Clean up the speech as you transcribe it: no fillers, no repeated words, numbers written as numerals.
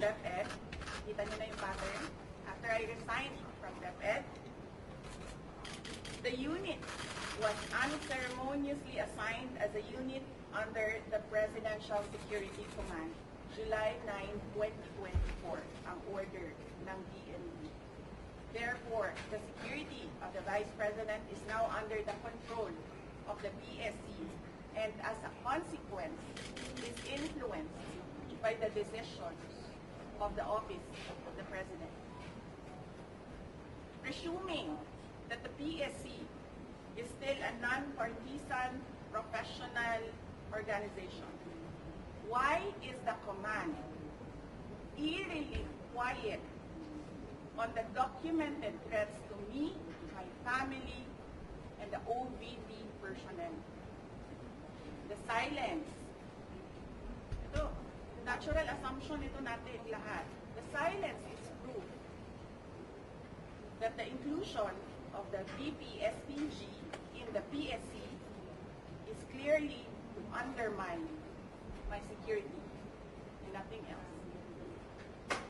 DepEd. Kita niyo na yung pattern. After I resigned from DepEd, the unit was unceremoniously assigned as a unit under the Presidential Security Command, July 9, 2024, ang order ng DND. Therefore, the security of the Vice President is now under the control of the PSC, and as a consequence, is influenced by the decisions of the Office of the President. Presuming that the PSC is still a non-partisan professional organization, why is the command eerily quiet on the documented threats to me, my family, and the OVP personnel? The silence. Ito, natural assumption ito natin lahat. The silence is proof that the inclusion of the VP-SPG in the PSC is clearly to undermine my security and nothing else.